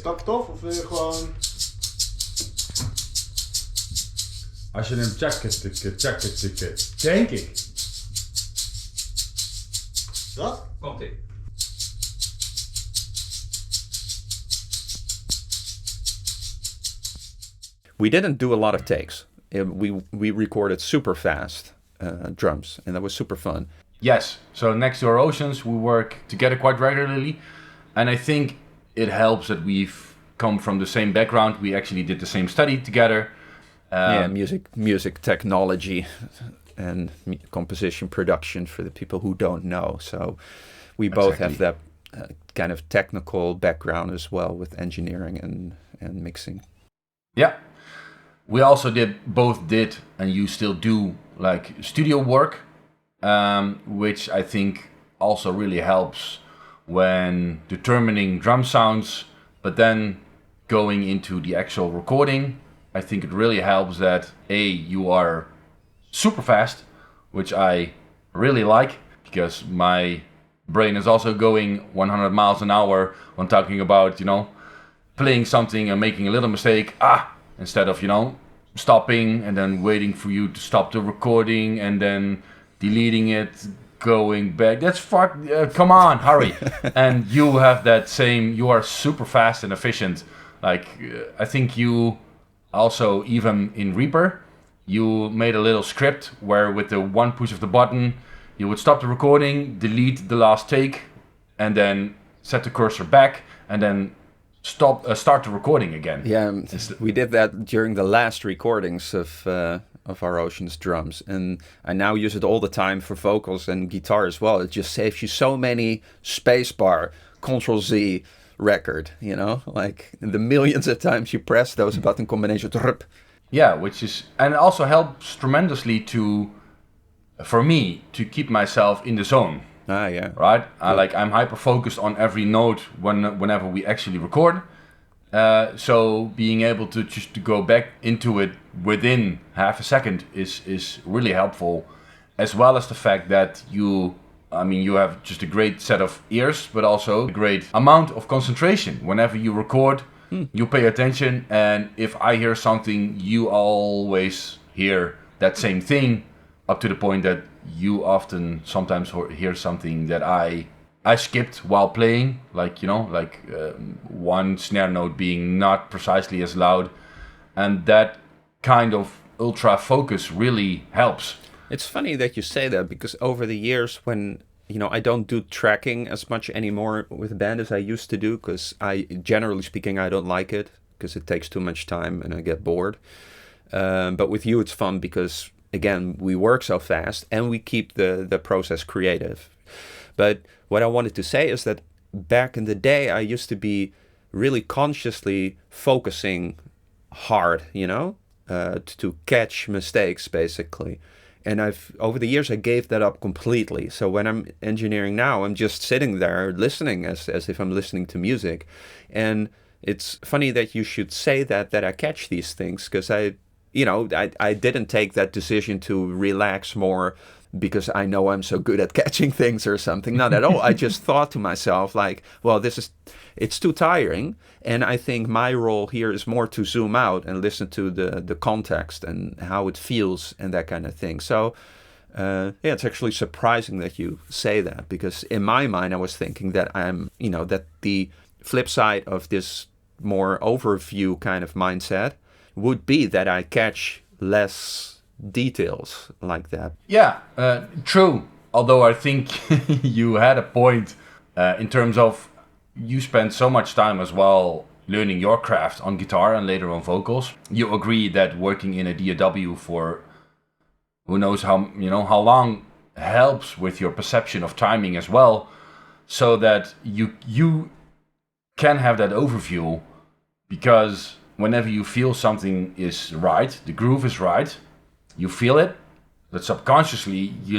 dat tof of wil je gewoon... Als je hem checken, denk ik. Dat? Komt-ie. We didn't do a lot of takes. We recorded super fast drums, and that was super fun. Yes, so next to our oceans, we work together quite regularly, and I think it helps that we've come from the same background. We actually did the same study together. Music technology and composition production for the people who don't know. So we both have that kind of technical background as well with engineering and mixing. Yeah. We also both did, and you still do, like studio work, which I think also really helps when determining drum sounds, but then going into the actual recording. I think it really helps that you are super fast, which I really like, because my brain is also going 100 miles an hour when talking about, playing something and making a little mistake, instead of, stopping and then waiting for you to stop the recording and then deleting it, going back. That's come on, hurry. And you have that same, you are super fast and efficient. Like, I think you also, even in Reaper, you made a little script where with the one push of the button, you would stop the recording, delete the last take, and then set the cursor back, and then start the recording again. Yeah, we did that during the last recordings of our Oceans drums, and I now use it all the time for vocals and guitar as well. It just saves you so many spacebar, Ctrl-Z record, like the millions of times you press those button combinations. Yeah, and it also helps tremendously for me to keep myself in the zone. Yeah. Right? I'm hyper focused on every note whenever we actually record. So being able to just to go back into it within half a second is really helpful, as well as the fact that you have just a great set of ears, but also a great amount of concentration. Whenever you record, you pay attention, and if I hear something, you always hear that same thing, up to the point that you often sometimes hear something that I skipped while playing, one snare note being not precisely as loud, and that kind of ultra focus really helps. It's funny that you say that, because over the years when I don't do tracking as much anymore with a band as I used to do, because generally speaking, I don't like it because it takes too much time and I get bored. But with you, it's fun because, again, we work so fast and we keep the process creative. But what I wanted to say is that back in the day, I used to be really consciously focusing hard, to catch mistakes, basically. And over the years, I gave that up completely. So when I'm engineering now, I'm just sitting there listening as if I'm listening to music. And it's funny that you should say that I catch these things, because I didn't take that decision to relax more because I know I'm so good at catching things or something. Not at all. I just thought to myself, it's too tiring. And I think my role here is more to zoom out and listen to the context and how it feels and that kind of thing. So, it's actually surprising that you say that, because in my mind, I was thinking that that the flip side of this more overview kind of mindset would be that I catch less details like that. Yeah, true. Although I think you had a point in terms of you spend so much time as well learning your craft on guitar and later on vocals. You agree that working in a DAW for who knows how long helps with your perception of timing as well, so that you can have that overview, because whenever you feel something is right, the groove is right, you feel it, but subconsciously the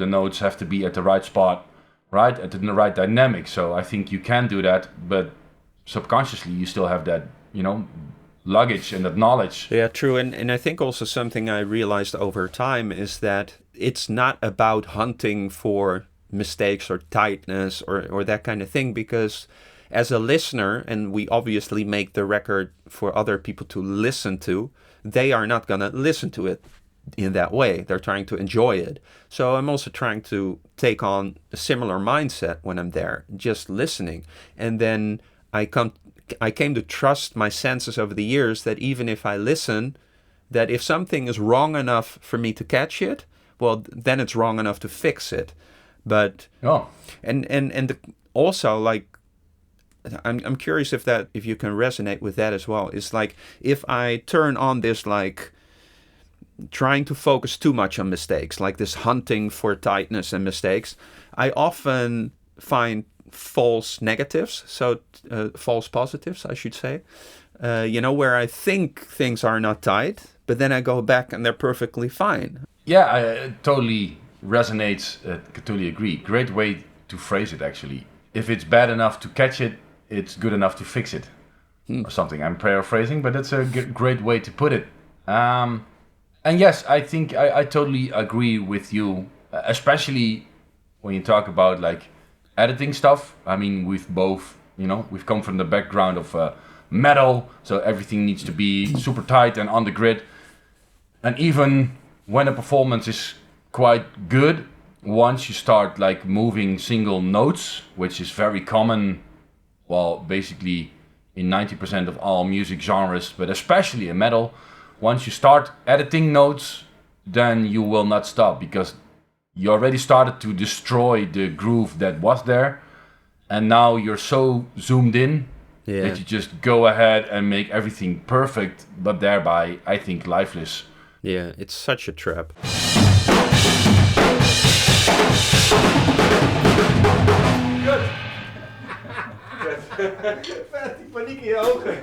notes have to be at the right spot, right, at the right dynamic. So I think you can do that, but subconsciously you still have that, luggage and that knowledge. Yeah, true. And I think also something I realized over time is that it's not about hunting for mistakes or tightness or that kind of thing, because as a listener, and we obviously make the record for other people to listen to, they are not going to listen to it in that way. They're trying to enjoy it. So I'm also trying to take on a similar mindset when I'm there, just listening. And then I came to trust my senses over the years that even if I listen, that if something is wrong enough for me to catch it, well, then it's wrong enough to fix it. But also, like, I'm curious if you can resonate with that as well. It's like if I turn on this, like, trying to focus too much on mistakes, like this hunting for tightness and mistakes, I often find false negatives, so false positives, I should say, where I think things are not tight, but then I go back and they're perfectly fine. Yeah, I totally resonates. Totally agree. Great way to phrase it, actually. If it's bad enough to catch it, it's good enough to fix it, or something. I'm paraphrasing, but that's a great way to put it. And yes, I think I totally agree with you, especially when you talk about like editing stuff. I mean, we've both, we've come from the background of metal, so everything needs to be super tight and on the grid. And even when a performance is quite good, once you start like moving single notes, which is very common, well, basically in 90% of all music genres, but especially in metal, once you start editing notes, then you will not stop, because you already started to destroy the groove that was there, and now you're so zoomed in that you just go ahead and make everything perfect, but thereby, I think, lifeless. Yeah, it's such a trap. Vet, die paniek in je ogen.